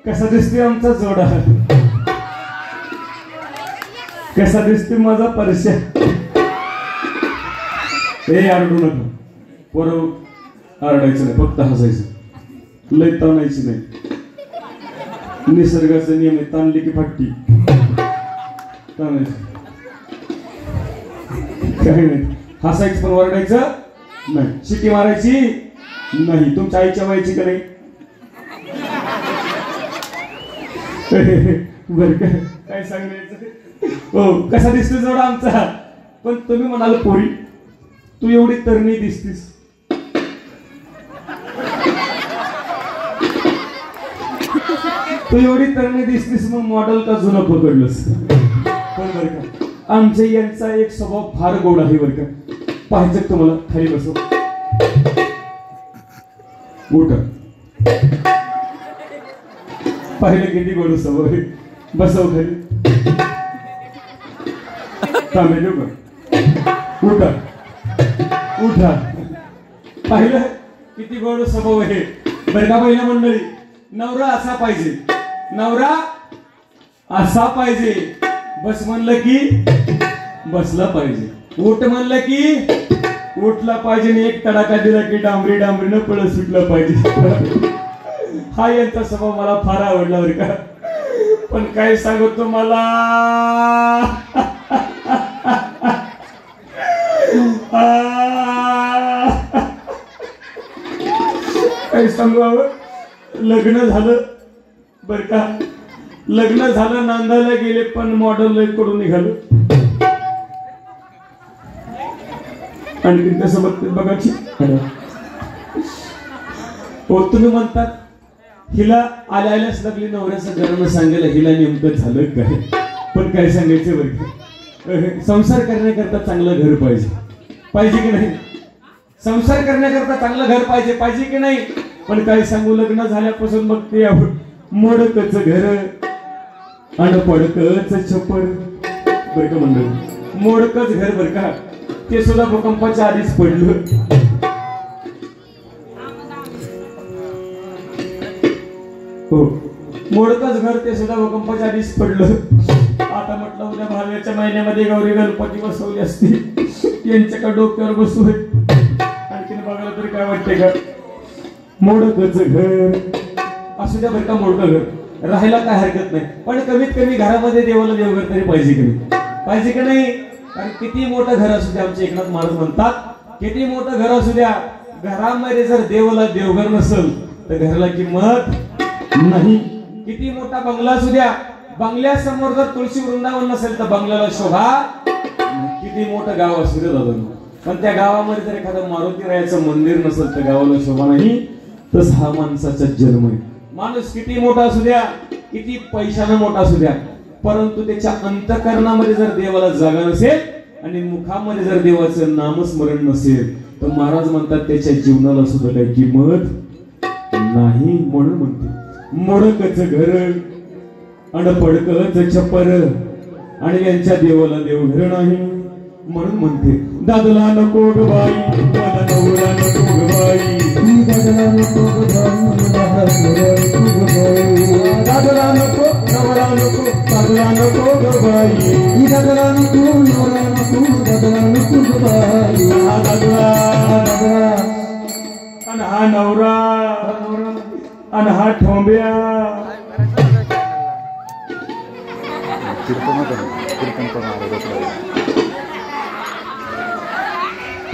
कसा दिसतोय आमचा जोडा, कसा दिसतोय माझा परश्या. हे आरडू नका, पोरं आरडायचं नाही, फक्त हसायचं, लय ताणायची नाही. निसर्गाचा नियम आहे, ताणली की फाटती, ताणायचं काही नाही. हसायचं पण ओरडायचं नाही, शिटी मारायची नाही. तुमच्या आईच्या वयाची का नाही? बर काय सांगायचं. हो, कसा दिसतो जोडा आमचा. पण तुम्ही म्हणाल पोरी तू एवढी तरणी दिसतीस, तू एवढी तरणी दिसतीस मग मॉडेल का जुनं पकडलंस. पण बर का आमच्या यांचा एक स्वभाव फार गोड आहे बर का. पाहायचं तुम्हाला, खाली बसव, उठ. पाहिलं किती गोड सवय, बसव खाली. थांबे देऊ का, उठा उठा. पाहिलं किती गोड स्वभाव आहे बरं का. पहिल्या मंडळी नवरा असा पाहिजे, नवरा असा पाहिजे. बस म्हणलं की बसला पाहिजे, उठ म्हणलं की उठला पाहिजे, आणि एक तडाखा दिला की डांबरी डांबरीनं पळ सुटलं पाहिजे. हा यांचा स्वभाव मला फार आवडला बरं का. पण काय सांगू तुम्हाला, काय सांगू, लग्न झालं बर का, लग्न झालं, नांदायला गेले, पण मॉडेल कडून निघालं. आणखी कसं बघते बघाची. हो, तुम्ही म्हणतात हिला आल्यालाच लागली, नवऱ्याचं घरानं सांगायला हिला नेमकं झालं काय. पण काय सांगायचं बरं का, संसार करण्याकरता चांगलं घर पाहिजे, पाहिजे की नाही. संसार करण्याकरता चांगलं घर पाहिजे, पाहिजे की नाही. पण काय सांगू, लग्न झाल्यापासून मग ते मोडकच घर आणि पडकच छप्पर बर का मंडळी. मोडकच घर बर का, ते सुद्धा भूकंपाच्या आधीच पडलं. हो, मोडकच घर ते सुद्धा भूकंपाच्या आधीच पडलं. आता म्हटलं उद्या भाव्याच्या महिन्यामध्ये गौरी गणपती बसवली असती, यांच्याकडे डोक्यावर बसू. आणखीन बघायला तरी काय वाटते का, मोडकच घर असू द्या बरं का. मोडकं घर राहायला काय हरकत नाही, पण कमीत कमी घरामध्ये देवाला देवघर तरी पाहिजे की नाही, पाहिजे की नाही. कारण किती मोठं घर असू द्या, आमचे एकनाथ महाराज म्हणतात, किती मोठं घर असू द्या, घरामध्ये जर देवाला देवघर नसेल तर घराला किंमत नाही. किती मोठा बंगला असू द्या, बंगल्यासमोर जर तुळशी वृंदावन नसेल तर बंगल्याला शोभा. किती मोठं गाव असू द्या दादा, पण त्या गावामध्ये जर एखादं मारुती रायाचं मंदिर नसेल तर गावाला शोभा नाही. तसा हा माणसाचा जन्म आहे. माणूस किती मोठा असू द्या, किती पैशानं मोठा असू द्या, परंतु त्याच्या अंतःकरणामध्ये जर देवाला जागा नसेल आणि मुखामध्ये जर देवाचं नामस्मरण नसेल तर महाराज म्हणतात त्याच्या जीवनाला सुद्धा काही किंमत नाही. म्हणून म्हणते मोडकच घर आणि पडकच छप्पर आणि यांच्या देवाला देवघर नाही. म्हणून म्हणते दादला नको ग बाई, मला नवरा नको ग बाई, दादला नको ग बाई, दादला नको नवरा नको, दादला नको ग बाई, दादला नको नवरा नको, दादला नको ग बाई. हा दादला आणि हा नवरा आणि हा ठोंब्या.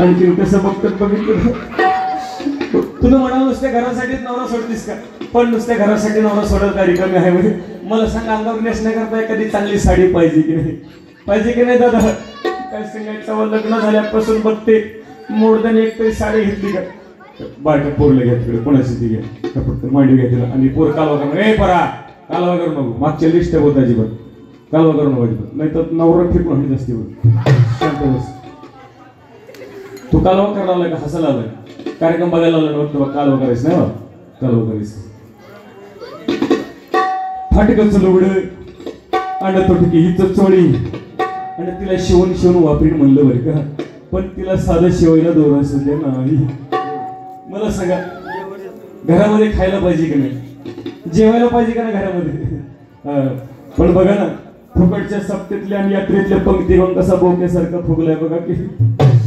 आणखी कसं बघतात बघितलं. तुम्ही म्हणाल नुसत्या घरासाठीच नवरा सोडतीस का, पण नुसत्या घरासाठी नवरा सोडायला काय रिकामी आहे. मला सांग, अंगावर नेसण्याकरता एखादी चांगली साडी पाहिजे की नाही, पाहिजे की नाही दादा? काय सांगायचं, लग्न झाल्यापासून बघते मोडदाने एक तरी साडी घेतली का? बायका पोरला घ्या तिकडे, कोणाची ती घ्या फक्त मांडी घ्या तिला आणि पोर कालवा करू ए परा कालवा करू नको, मागच्या लिस्ट होत अजिबात कालवा करू नको अजिबात, नाही तर नवरा फेकून हाणीत असते बघ. शांत बस. तू कालवा करायला आलाय का हसायला आलाय? कार्यक्रम बघायला आला नव्हतं कालवा करायचं नाही बा, कालवा करायचं. फाटकच लुगड आणि तोटकी हिच चोळी आणि तिला शिवून शिवून वापरीन म्हणलं बरं का, पण तिला साधं शिवायला दोरा सुद्धा नाही. मला सांगा, घरामध्ये खायला पाहिजे की नाही, जेवायला पाहिजे का नाही घरामध्ये? पण बघा ना, फुकटच्या सप्त्यातल्या आणि यात्रेतल्या पंक्ती मग कसा बोक्यासारखा फुगलाय बघा की.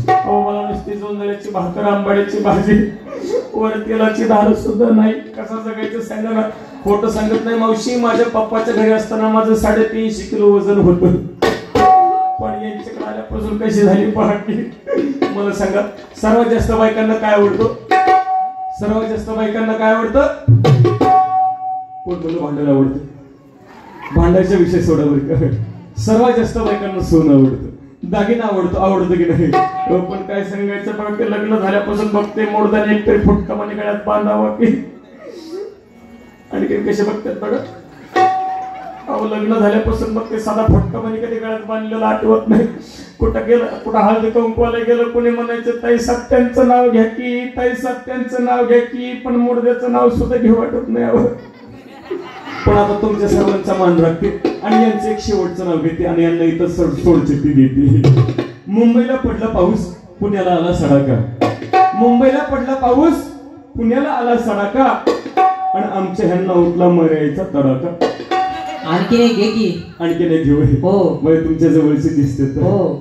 अहो मला नुसती जोंधळ्याची भाकर, आंबाड्याची भाजी, वर तेलाची धार सुद्धा नाही. कसा जगायचं सांगा ना. खोटं सांगत नाही मावशी, माझ्या पप्पाच्या घरी असताना माझं 350 किलो वजन होतं, पण यांच्याकडे आल्यापासून कशी झाली पहाटी. मला सांगा, सर्वात जास्त बायकांना काय आवडतं? सर्वात जास्त बायकांना काय आवडतं? कोण बोलू भांडायला आवडतं? भांडायचा विषय सोडा बरं का. सर्वात जास्त बायकांना सोनं आवडतं, दागिना आवडतो, आवडतं की नाही? पण काय सांगायचं बघ, ते लग्न झाल्यापासून बघते मोडदाने एक तरी फुटका मनी गळ्यात बांधावा की. आणखी कसे बघतात बघा. अहो लग्न झाल्यापासून बघते साधा फटका मनी कधी गळ्यात बांधलेला आठवत नाही. कुठं गेलं, कुठं हळदी कुंकवाला गेलं, कोणी म्हणायचं ताई सत्यांचं नाव घ्या की, ताई सत्यांचं नाव घ्या की, पण मुडद्याचं नाव सुद्धा घेऊ वाटत नाही. अहो पण आता तुमच्या सर्वांचा मान राखते आणि यांचं एक शेवटचं नाव घेते आणि यांना इथं सोडचिठ्ठी देते. मुंबईला पडला पाऊस, पुण्याला आला सडाका. मुंबईला पडला पाऊस, पुण्याला आला सडाका आणि आमच्या ह्यांना उठला मरायचा तडाका. आणखी नाही घे की. आणखी नाही घेऊ. हो तुमच्या जवळचे दिसते. हो